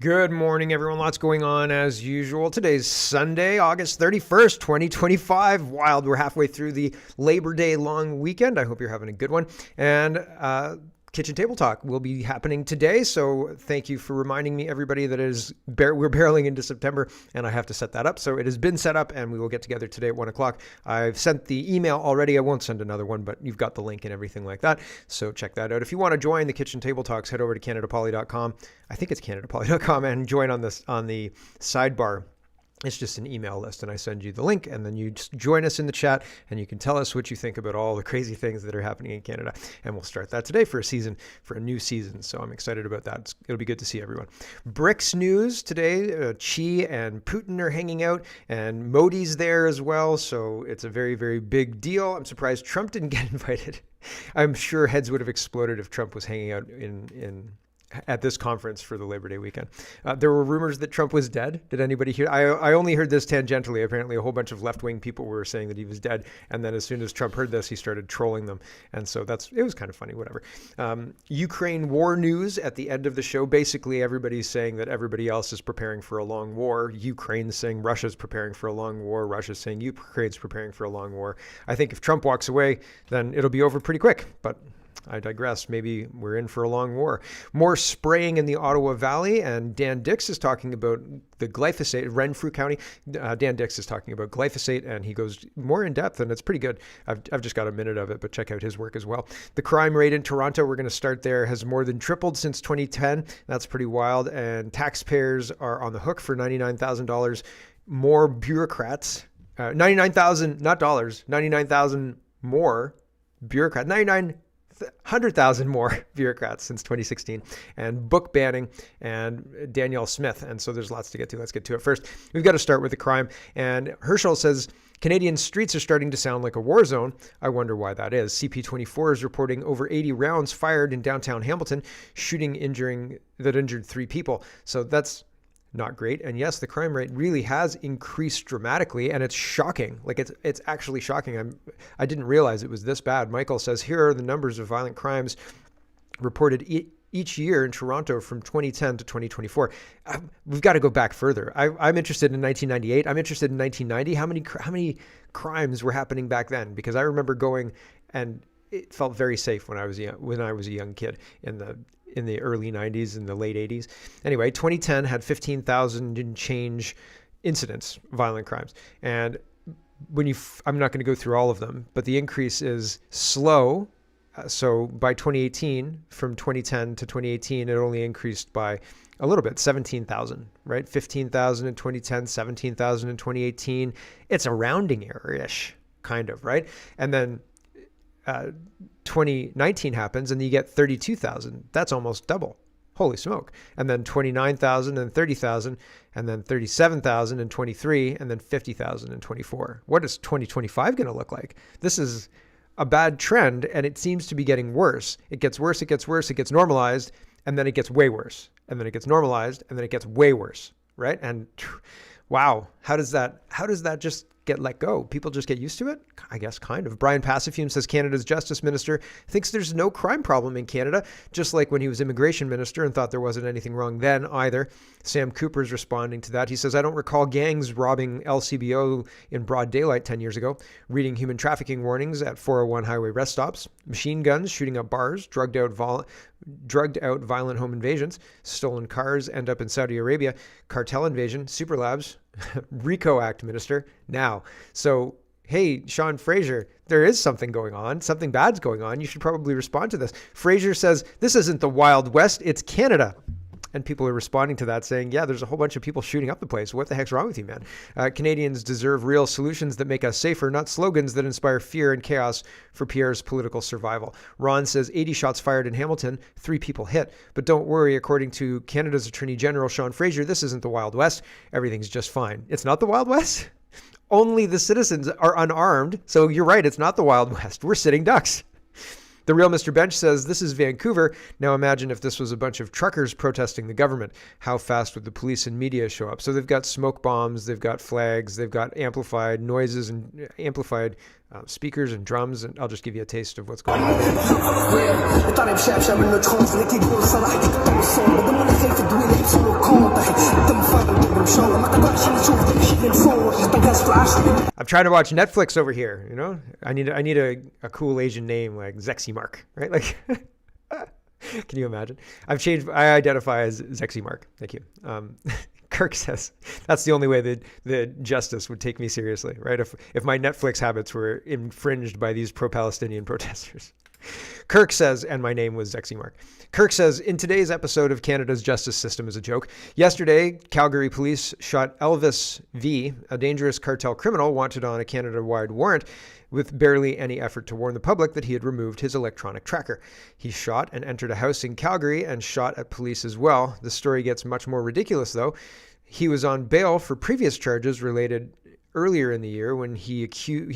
Good morning, everyone. Lots going on as usual. Today's Sunday, August 31st, 2025. Wild. We're halfway through the Labor Day long weekend. I hope you're having a good one. And Kitchen Table Talk will be happening today. So thank you for reminding me, everybody, that we're barreling into September and I have to set that up. So it has been set up and we will get together today at 1 o'clock. I've sent the email already. I won't send another one, but you've got the link and everything like that. So check that out. If you want to join the Kitchen Table Talks, head over to CanadaPoly.com. I think it's CanadaPoly.com and join on the sidebar. It's just an email list and I send you the link and then you just join us in the chat and you can tell us what you think about all the crazy things that are happening in Canada. And we'll start that today for a new season. So I'm excited about that. It'll be good to see everyone. BRICS news today. Xi and Putin are hanging out and Modi's there as well. So it's a very, very big deal. I'm surprised Trump didn't get invited. I'm sure heads would have exploded if Trump was hanging out at this conference for the Labor Day weekend. There were rumors that Trump was dead. Did anybody hear? I only heard this tangentially. Apparently a whole bunch of left-wing people were saying that he was dead. And then as soon as Trump heard this, he started trolling them. And so it was kind of funny, whatever. Ukraine war news at the end of the show. Basically, everybody's saying that everybody else is preparing for a long war. Ukraine's saying Russia's preparing for a long war. Russia's saying Ukraine's preparing for a long war. I think if Trump walks away, then it'll be over pretty quick. But I digress. Maybe we're in for a long war. More spraying in the Ottawa Valley, and Dan Dix is talking about the glyphosate, Renfrew County. Dan Dix is talking about glyphosate, and he goes more in depth, and it's pretty good. I've just got a minute of it, but check out his work as well. The crime rate in Toronto, we're going to start there, has more than tripled since 2010. That's pretty wild, and taxpayers are on the hook for $99,000 more bureaucrats. 99,000, not dollars, 99,000 more bureaucrats. 100,000 more bureaucrats since 2016, and book banning and Danielle Smith. And so there's lots to get to. Let's get to it. First, we've got to start with the crime. And Herschel says, Canadian streets are starting to sound like a war zone. I wonder why that is. CP24 is reporting over 80 rounds fired in downtown Hamilton, injured 3 people. So that's not great. And yes, the crime rate really has increased dramatically, and it's shocking. Like it's actually shocking. I didn't realize it was this bad. Michael says, here are the numbers of violent crimes reported each year in Toronto from 2010 to 2024. We've got to go back further. I'm interested in 1998. I'm interested in 1990. How many crimes were happening back then? Because I remember going, and it felt very safe when I was a young kid in the early 90s and the late 80s. Anyway, 2010 had 15,000 and change incidents, violent crimes. And I'm not going to go through all of them, but the increase is slow. So by 2018, from 2010 to 2018, it only increased by a little bit, 17,000, right? 15,000 in 2010, 17,000 in 2018. It's a rounding error-ish, kind of, right? And then 2019 happens and you get 32,000. That's almost double. Holy smoke. And then 29,000 and 30,000 and then 37,000 in 23 and then 50,000 in 24. What is 2025 going to look like? This is a bad trend and it seems to be getting worse. It gets worse, it gets worse, it gets normalized, and then it gets way worse. And then it gets normalized and then it gets way worse, right? And wow, how does that just get let go? People just get used to it? I guess kind of. Brian Passafume says Canada's Justice Minister thinks there's no crime problem in Canada, just like when he was Immigration Minister and thought there wasn't anything wrong then either. Sam Cooper's responding to that. He says, I don't recall gangs robbing LCBO in broad daylight 10 years ago, reading human trafficking warnings at 401 highway rest stops, machine guns shooting up bars, drugged out violent home invasions, stolen cars end up in Saudi Arabia, cartel invasion, super labs, RICO Act minister now. So, hey, Sean Fraser, there is something going on. Something bad's going on. You should probably respond to this. Fraser says, this isn't the Wild West, it's Canada. And people are responding to that saying, yeah, there's a whole bunch of people shooting up the place. What the heck's wrong with you, man? Canadians deserve real solutions that make us safer, not slogans that inspire fear and chaos for Pierre's political survival. Ron says 80 shots fired in Hamilton, 3 people hit. But don't worry, according to Canada's Attorney General, Sean Fraser, this isn't the Wild West. Everything's just fine. It's not the Wild West? Only the citizens are unarmed. So you're right, it's not the Wild West. We're sitting ducks. The Real Mr. Bench says, this is Vancouver. Now imagine if this was a bunch of truckers protesting the government. How fast would the police and media show up? So they've got smoke bombs, they've got flags, they've got amplified noises and amplified speakers and drums. And I'll just give you a taste of what's going on. I'm trying to watch Netflix over here, you know? I need a cool Asian name like Zexy Mark, right? Like, can you imagine? I identify as Zexy Mark. Thank you. Kirk says that's the only way that the justice would take me seriously, right? If my Netflix habits were infringed by these pro-Palestinian protesters. Kirk says, and my name was Zexy Mark. Kirk says, in today's episode of Canada's justice system is a joke. Yesterday, Calgary police shot Elvis V, a dangerous cartel criminal wanted on a Canada-wide warrant, with barely any effort to warn the public that he had removed his electronic tracker. He shot and entered a house in Calgary and shot at police as well. The story gets much more ridiculous, though. He was on bail for previous charges related earlier in the year when he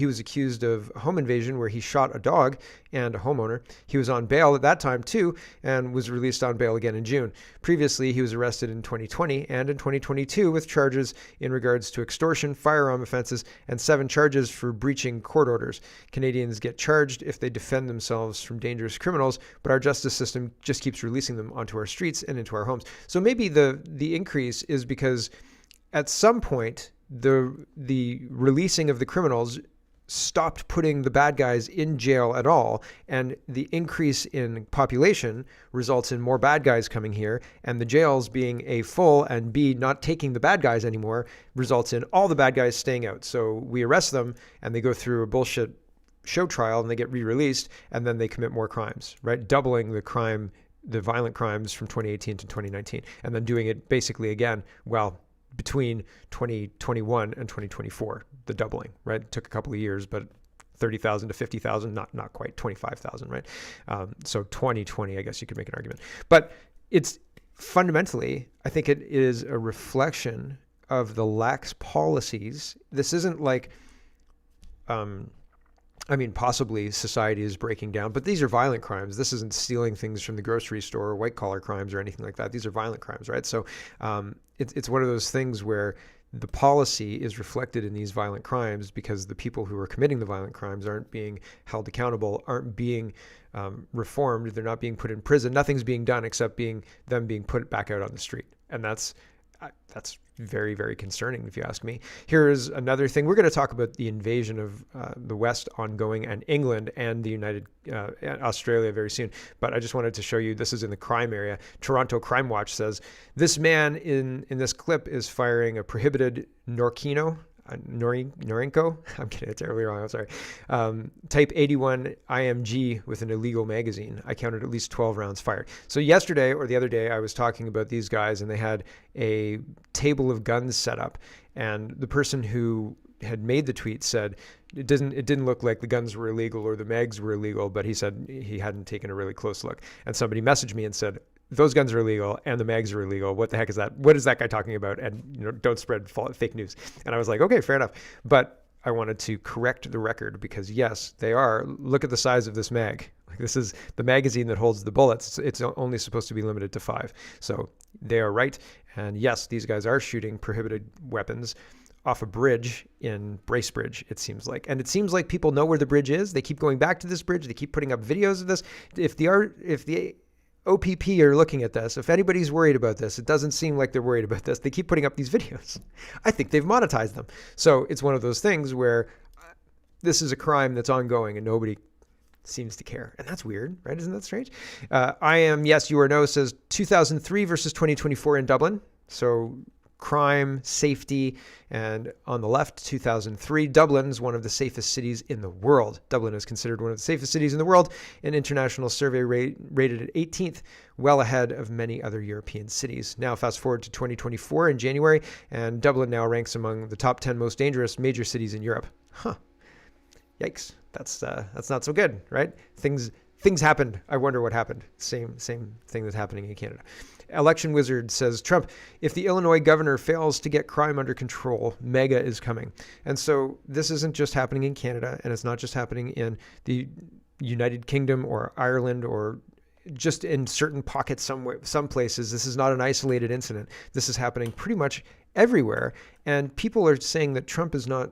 was accused of home invasion where he shot a dog and a homeowner. He was on bail at that time too and was released on bail again in June. Previously, he was arrested in 2020 and in 2022 with charges in regards to extortion, firearm offenses, and 7 charges for breaching court orders. Canadians get charged if they defend themselves from dangerous criminals, but our justice system just keeps releasing them onto our streets and into our homes. So maybe the increase is because at some point the releasing of the criminals stopped putting the bad guys in jail at all, and the increase in population results in more bad guys coming here, and the jails being A, full, and B, not taking the bad guys anymore results in all the bad guys staying out. So we arrest them and they go through a bullshit show trial and they get re-released and then they commit more crimes, right? Doubling the violent crimes from 2018 to 2019, and then doing it basically again, between 2021 and 2024, the doubling, right? It took a couple of years, but 30,000 to 50,000, not quite 25,000, right? So 2020, I guess you could make an argument. But it's fundamentally, I think it is a reflection of the lax policies. This isn't like, possibly society is breaking down, but these are violent crimes. This isn't stealing things from the grocery store or white collar crimes or anything like that. These are violent crimes, right? So it's one of those things where the policy is reflected in these violent crimes because the people who are committing the violent crimes aren't being held accountable, aren't being reformed. They're not being put in prison. Nothing's being done except them being put back out on the street. And that's very, very concerning, if you ask me. Here is another thing. We're going to talk about the invasion of the West ongoing, and England and the Australia very soon. But I just wanted to show you, this is in the crime area. Toronto Crime Watch says, this man in this clip is firing a prohibited Norinco. I'm getting it terribly wrong. I'm sorry. Type 81 IMG with an illegal magazine. I counted at least 12 rounds fired. So yesterday or the other day, I was talking about these guys, and they had a table of guns set up. And the person who had made the tweet said it didn't look like the guns were illegal or the mags were illegal, but he said he hadn't taken a really close look. And somebody messaged me and said, those guns are illegal and the mags are illegal. What the heck is that? What is that guy talking about? And don't spread fake news. And I was like, okay, fair enough. But I wanted to correct the record because yes, they are. Look at the size of this mag. This is the magazine that holds the bullets. It's only supposed to be limited to 5. So they are right. And yes, these guys are shooting prohibited weapons off a bridge in Bracebridge, it seems like. And it seems like people know where the bridge is. They keep going back to this bridge. They keep putting up videos of this. If the OPP are looking at this, if anybody's worried about this, it doesn't seem like they're worried about this. They keep putting up these videos. I think they've monetized them. So it's one of those things where this is a crime that's ongoing and nobody seems to care. And that's weird, right? Isn't that strange? I am Yes, You Are No says 2003 versus 2024 in Dublin. So crime, safety, and on the left, 2003. Dublin is one of the safest cities in the world. Dublin is considered one of the safest cities in the world. An international survey rated it 18th, well ahead of many other European cities. Now, fast forward to 2024 in January, and Dublin now ranks among the top 10 most dangerous major cities in Europe. Yikes. That's not so good, right? Things happened. I wonder what happened. Same thing that's happening in Canada. Election Wizard says, Trump, if the Illinois governor fails to get crime under control, MAGA is coming. And so this isn't just happening in Canada, and it's not just happening in the United Kingdom or Ireland or just in certain pockets some places. This is not an isolated incident. This is happening pretty much everywhere. And people are saying that Trump is not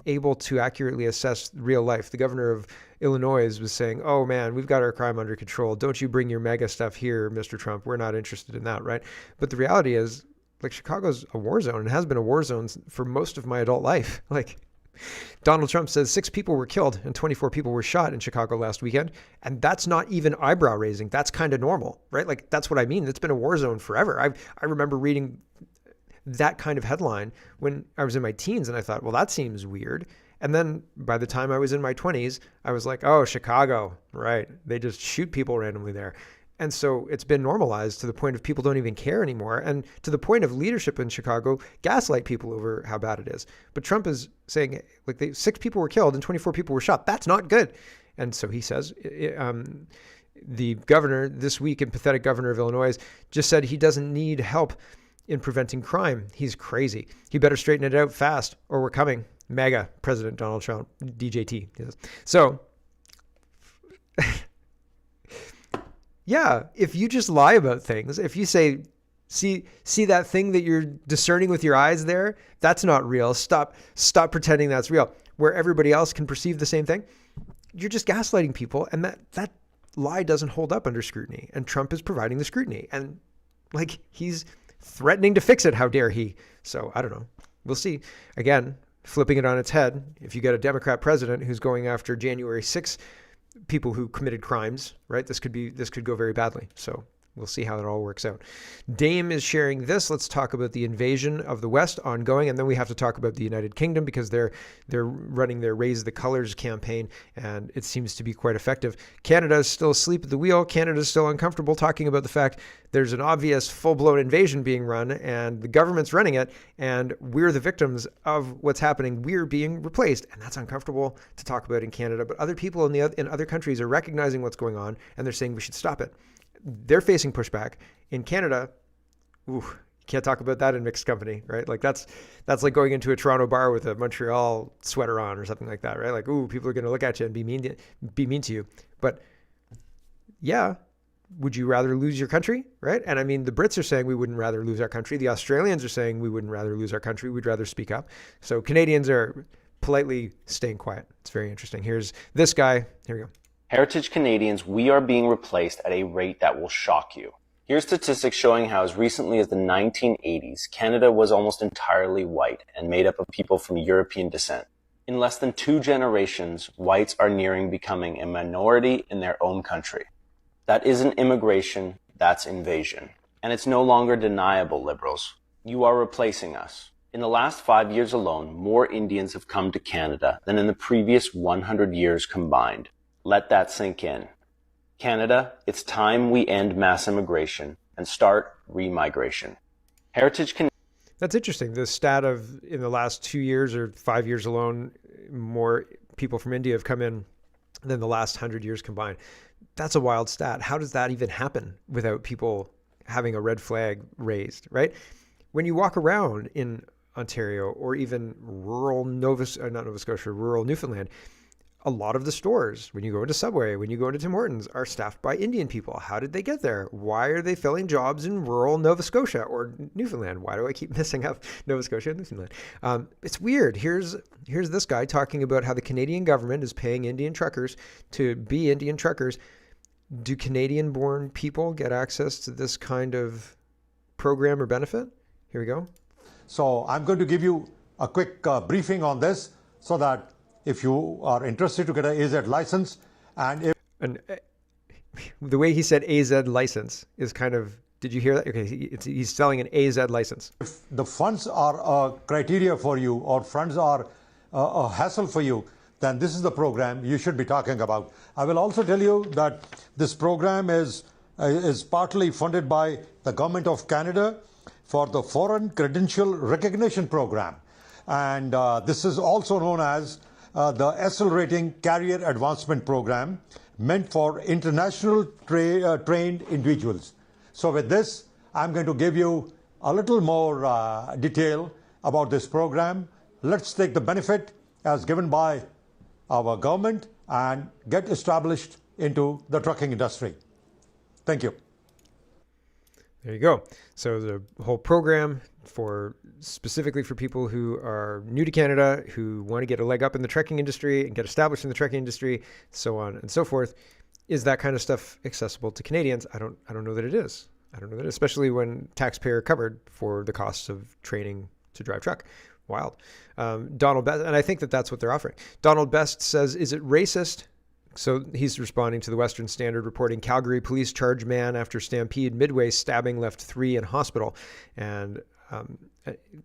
able to accurately assess real life. The governor of Illinois was saying, oh man, we've got our crime under control. Don't you bring your mega stuff here, Mr. Trump. We're not interested in that, right? But the reality is, like, Chicago's a war zone and has been a war zone for most of my adult life. Like, Donald Trump says 6 people were killed and 24 people were shot in Chicago last weekend. And that's not even eyebrow raising. That's kind of normal, right? Like, that's what I mean. It's been a war zone forever. I remember reading that kind of headline when I was in my teens and I thought, well, that seems weird. And then by the time I was in my 20s, I was like, oh, Chicago, right? They just shoot people randomly there. And so it's been normalized to the point of people don't even care anymore. And to the point of leadership in Chicago gaslight people over how bad it is. But Trump is saying, like, 6 people were killed and 24 people were shot. That's not good. And so he says, the governor this week, empathetic governor of Illinois, just said he doesn't need help in preventing crime. He's crazy. He better straighten it out fast or we're coming. MAGA, President Donald Trump, DJT. Yes. So, yeah, if you just lie about things, if you say, see that thing that you're discerning with your eyes there, that's not real. Stop pretending that's real. Where everybody else can perceive the same thing, you're just gaslighting people, and that lie doesn't hold up under scrutiny. And Trump is providing the scrutiny, and like, he's threatening to fix it. How dare he? So I don't know. We'll see. Again, flipping it on its head, if you get a Democrat president who's going after January 6th people who committed crimes, right? This could go very badly. So we'll see how it all works out. Dame is sharing this. Let's talk about the invasion of the West ongoing, and then we have to talk about the United Kingdom because they're running their Raise the Colors campaign, and it seems to be quite effective. Canada is still asleep at the wheel. Canada is still uncomfortable talking about the fact there's an obvious full-blown invasion being run, and the government's running it, and we're the victims of what's happening. We're being replaced, and that's uncomfortable to talk about in Canada. But other people in other countries are recognizing what's going on, and they're saying we should stop it. They're facing pushback. In Canada, you can't talk about that in mixed company, right? Like, that's like going into a Toronto bar with a Montreal sweater on or something like that, right? Like, people are going to look at you and be mean to you. But yeah, would you rather lose your country, right? And I mean, the Brits are saying we wouldn't rather lose our country. The Australians are saying we wouldn't rather lose our country. We'd rather speak up. So Canadians are politely staying quiet. It's very interesting. Here's this guy. Here we go. Heritage Canadians, we are being replaced at a rate that will shock you. Here's statistics showing how as recently as the 1980s, Canada was almost entirely white and made up of people from European descent. In less than 2 generations, whites are nearing becoming a minority in their own country. That isn't immigration, that's invasion. And it's no longer deniable, Liberals. You are replacing us. In the last 5 years alone, more Indians have come to Canada than in the previous 100 years combined. Let that sink in. Canada, it's time we end mass immigration and start remigration. That's interesting. The stat of in the last 2 years or 5 years alone, more people from India have come in than the last 100 years combined. That's a wild stat. How does that even happen without people having a red flag raised, right? When you walk around in Ontario or even rural rural Newfoundland, a lot of the stores, when you go into Subway, when you go into Tim Hortons, are staffed by Indian people. How did they get there? Why are they filling jobs in rural Nova Scotia or Newfoundland? Why do I keep messing up Nova Scotia and Newfoundland? It's weird. Here's this guy talking about how the Canadian government is paying Indian truckers to be Indian truckers. Do Canadian-born people get access to this kind of program or benefit? Here we go. So I'm going to give you a quick briefing on this so that if you are interested to get an AZ license, and the way he said AZ license is kind of, did you hear that? Okay, he's selling an AZ license. If the funds are a criteria for you or funds are a hassle for you, then this is the program you should be talking about. I will also tell you that this program is partly funded by the Government of Canada for the Foreign Credential Recognition Program. And this is also known as the Accelerating Career Advancement Program, meant for international trained individuals. So with this, I'm going to give you a little more detail about this program. Let's take the benefit as given by our government and get established into the trucking industry. Thank you. There you go. So the whole program specifically for people who are new to Canada, who want to get a leg up in the trekking industry and get established in the trekking industry, so on and so forth. Is that kind of stuff accessible to Canadians? I don't know that it is. I don't know that, especially when taxpayer covered for the costs of training to drive truck. Wild. Donald Best, and I think that's what they're offering. Donald Best says, is it racist? So he's responding to the Western Standard reporting Calgary police charge man after stampede Midway stabbing left 3 in hospital. And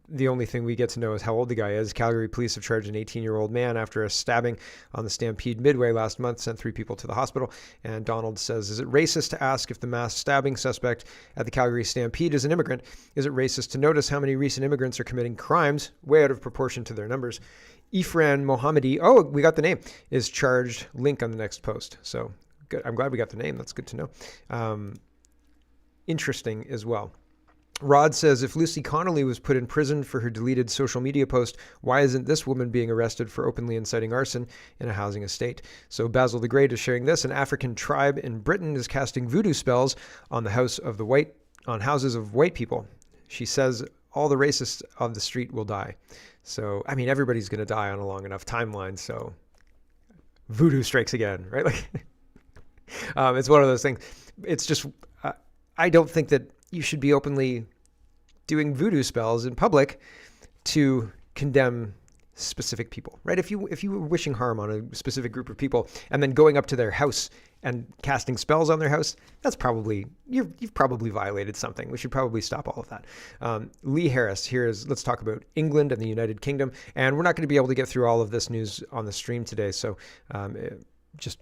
the only thing we get to know is how old the guy is. Calgary police have charged an 18-year-old man after a stabbing on the Stampede Midway last month, sent 3 people to the hospital. And Donald says, is it racist to ask if the mass stabbing suspect at the Calgary Stampede is an immigrant? Is it racist to notice how many recent immigrants are committing crimes way out of proportion to their numbers? Ifran Mohammadi, oh, we got the name, is charged. Link on the next post. So good. I'm glad we got the name. That's good to know. Interesting as well. Rod says, if Lucy Connolly was put in prison for her deleted social media post, why isn't this woman being arrested for openly inciting arson in a housing estate? So Basil the Great is sharing this. An African tribe in Britain is casting voodoo spells on houses of white people. She says all the racists of the street will die. So, I mean, everybody's going to die on a long enough timeline. So voodoo strikes again, right? Like, it's one of those things. It's just, I don't think that you should be openly doing voodoo spells in public to condemn specific people, right? If you were wishing harm on a specific group of people and then going up to their house and casting spells on their house, that's probably, you've probably violated something. We should probably stop all of that. Lee Harris here is, let's talk about England and the United Kingdom. And we're not going to be able to get through all of this news on the stream today. So just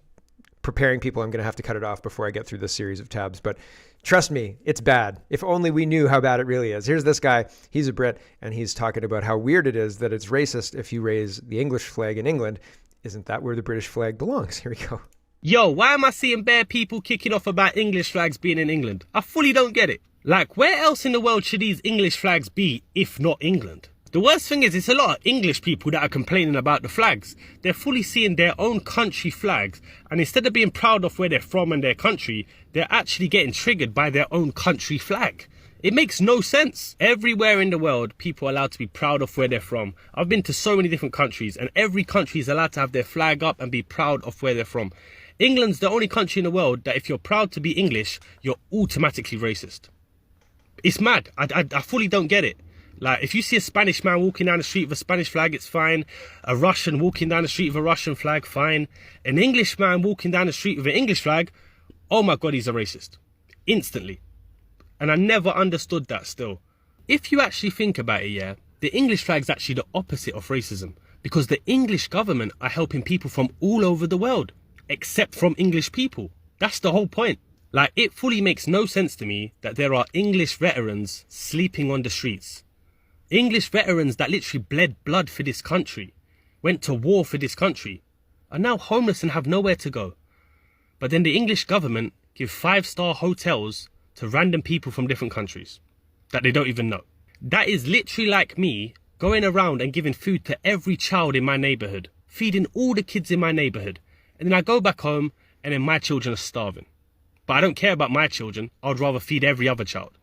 preparing people, I'm going to have to cut it off before I get through this series of tabs. But trust me, it's bad. If only we knew how bad it really is. Here's this guy. He's a Brit, and he's talking about how weird it is that it's racist if you raise the English flag in England. Isn't that where the British flag belongs? Here we go. Yo, why am I seeing bare people kicking off about English flags being in England? I fully don't get it. Like, where else in the world should these English flags be if not England? The worst thing is, it's a lot of English people that are complaining about the flags. They're fully seeing their own country flags, and instead of being proud of where they're from and their country, they're actually getting triggered by their own country flag. It makes no sense. Everywhere in the world, people are allowed to be proud of where they're from. I've been to so many different countries, and every country is allowed to have their flag up and be proud of where they're from. England's the only country in the world that if you're proud to be English, you're automatically racist. It's mad. I fully don't get it. Like, if you see a Spanish man walking down the street with a Spanish flag, it's fine. A Russian walking down the street with a Russian flag, fine. An English man walking down the street with an English flag, oh my God, he's a racist. Instantly. And I never understood that still. If you actually think about it, yeah, the English flag's actually the opposite of racism. Because the English government are helping people from all over the world, except from English people. That's the whole point. Like, it fully makes no sense to me that there are English veterans sleeping on the streets. English veterans that literally bled blood for this country, went to war for this country, are now homeless and have nowhere to go. But then the English government give 5-star hotels to random people from different countries that they don't even know. That is literally like me going around and giving food to every child in my neighborhood, feeding all the kids in my neighborhood. And then I go back home and then my children are starving. But I don't care about my children. I would rather feed every other child.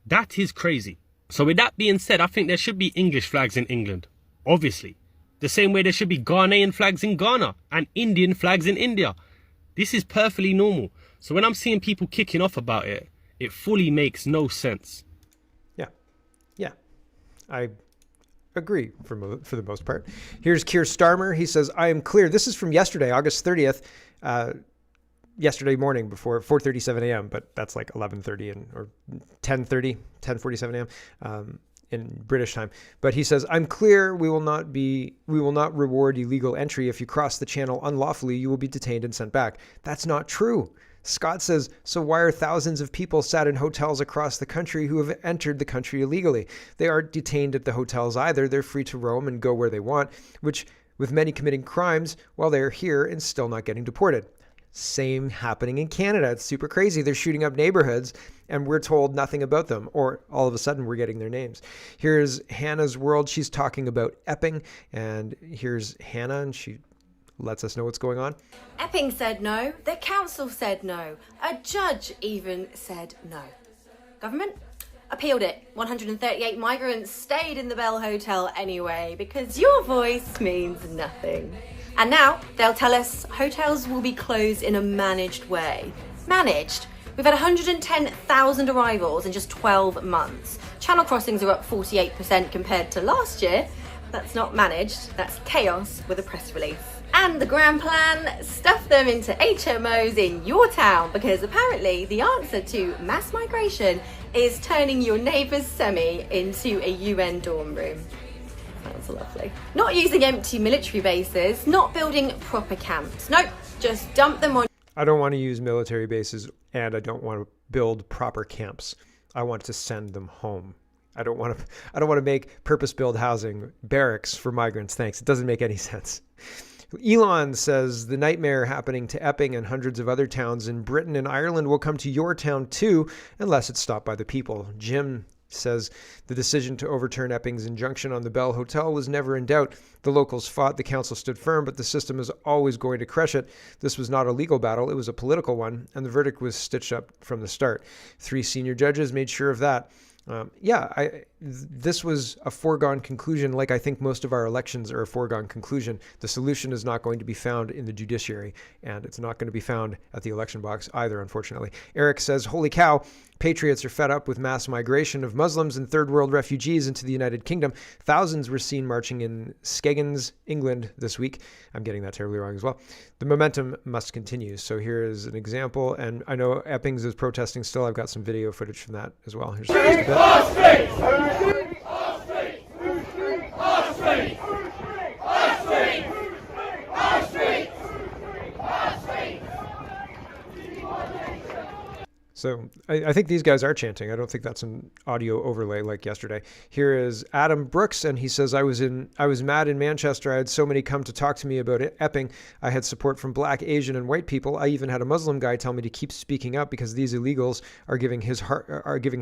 That is crazy. So with that being said, I think there should be English flags in England. Obviously. The same way there should be Ghanaian flags in Ghana and Indian flags in India. This is perfectly normal. So when I'm seeing people kicking off about it, it fully makes no sense. Yeah. I agree for the most part. Here's Keir Starmer. He says, I am clear. This is from yesterday, August 30th. Yesterday morning before 4:37 a.m., but that's like 11:30 or 10:47 a.m. In British time. But he says, I'm clear we will not reward illegal entry. If you cross the channel unlawfully, you will be detained and sent back. That's not true. Scott says, so why are thousands of people sat in hotels across the country who have entered the country illegally? They aren't detained at the hotels either. They're free to roam and go where they want, which with many committing crimes while they're here and still not getting deported. Same happening in Canada. It's super crazy. They're shooting up neighborhoods and we're told nothing about them, or all of a sudden we're getting their names. Here's Hannah's World. She's talking about Epping, and here's Hannah, and she lets us know what's going on. Epping said no. The council said no. A judge even said no. Government appealed it. 138 migrants stayed in the Bell Hotel anyway because your voice means nothing. And now they'll tell us hotels will be closed in a managed way. Managed? We've had 110,000 arrivals in just 12 months. Channel crossings are up 48% compared to last year. That's not managed, that's chaos with a press release. And the grand plan, stuff them into HMOs in your town, because apparently the answer to mass migration is turning your neighbour's semi into a UN dorm room. Sounds lovely. Not using empty military bases, not building proper camps. Nope, just dump them on. I don't want to use military bases, and I don't want to build proper camps. I want to send them home. I don't want to make purpose-built housing barracks for migrants. Thanks. It doesn't make any sense. Elon says the nightmare happening to Epping and hundreds of other towns in Britain and Ireland will come to your town too, unless it's stopped by the people. Jim says the decision to overturn Epping's injunction on the Bell Hotel was never in doubt. The locals fought, the council stood firm, but the system is always going to crush it. This was not a legal battle, it was a political one, and the verdict was stitched up from the start. 3 senior judges made sure of that. This was a foregone conclusion, like I think most of our elections are a foregone conclusion. The solution is not going to be found in the judiciary, and it's not going to be found at the election box either, unfortunately. Eric says, holy cow, patriots are fed up with mass migration of Muslims and third world refugees into the United Kingdom. Thousands were seen marching in Skegness, England this week. I'm getting that terribly wrong as well. The momentum must continue. So here is an example, and I know Eppings is protesting still. I've got some video footage from that as well. Here's just a bit. So I think these guys are chanting. I don't think that's an audio overlay like yesterday. Here is Adam Brooks, and he says, I was mad in Manchester. I had so many come to talk to me about Epping. I had support from Black, Asian, and white people. I even had a Muslim guy tell me to keep speaking up because these illegals are giving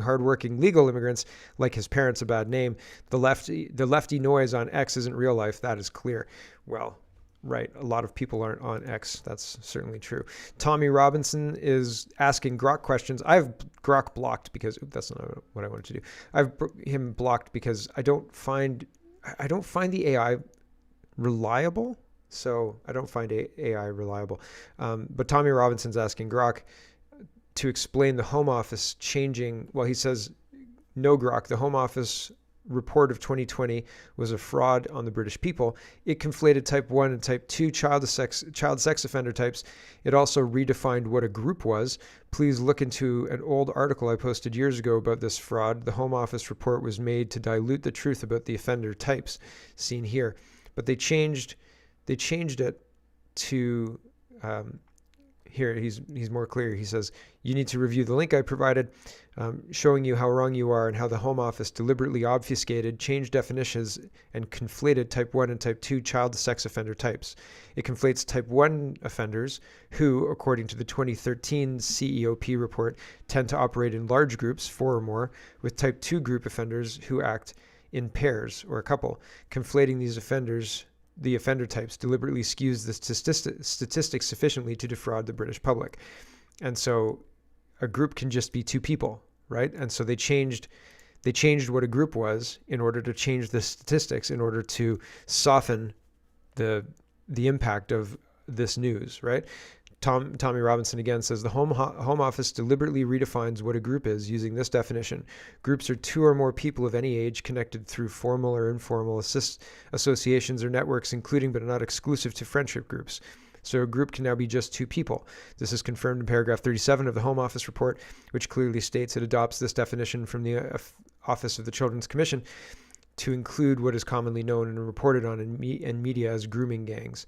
hardworking legal immigrants like his parents a bad name. The lefty noise on X isn't real life. That is clear. Well, right. A lot of people aren't on X. That's certainly true. Tommy Robinson is asking Grok questions. I have Grok blocked because that's not what I wanted to do. I've him blocked because I don't find the AI reliable. So I don't find AI reliable. But Tommy Robinson's asking Grok to explain the Home Office changing. Well, he says, no, Grok, the Home Office report of 2020 was a fraud on the British people. It conflated type 1 and type 2 child sex offender types. It also redefined what a group was. Please look into an old article I posted years ago about this fraud. The Home Office report was made to dilute the truth about the offender types seen here. But they changed it to here he's more clear. He says, you need to review the link I provided, showing you how wrong you are and how the Home Office deliberately obfuscated, changed definitions, and conflated type 1 and type 2 child sex offender types. It conflates type 1 offenders who, according to the 2013 CEOP report, tend to operate in large groups, 4 or more, with type 2 group offenders who act in pairs or a couple. Conflating these offenders, the offender types, deliberately skews the statistics sufficiently to defraud the British public. And so a group can just be 2 people, right? And so they changed what a group was in order to change the statistics, in order to soften the impact of this news, right? Tommy Robinson again says the Home Office deliberately redefines what a group is using this definition. Groups are 2 or more people of any age connected through formal or informal associations or networks, including but not exclusive to friendship groups. So a group can now be just 2 people. This is confirmed in paragraph 37 of the Home Office report, which clearly states it adopts this definition from the Office of the Children's Commission to include what is commonly known and reported on in media as grooming gangs.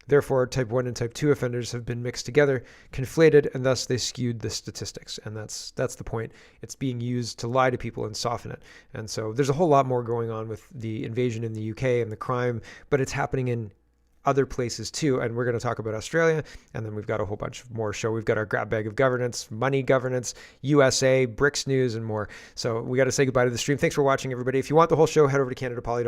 Therefore, type 1 and type 2 offenders have been mixed together, conflated, and thus they skewed the statistics. And that's the point. It's being used to lie to people and soften it. And so there's a whole lot more going on with the invasion in the UK and the crime, but it's happening in other places too. And we're going to talk about Australia, and then we've got a whole bunch more show. We've got our grab bag of governance, money governance, USA, BRICS news, and more. So we got to say goodbye to the stream. Thanks for watching, everybody. If you want the whole show, head over to CanadaPoly.com.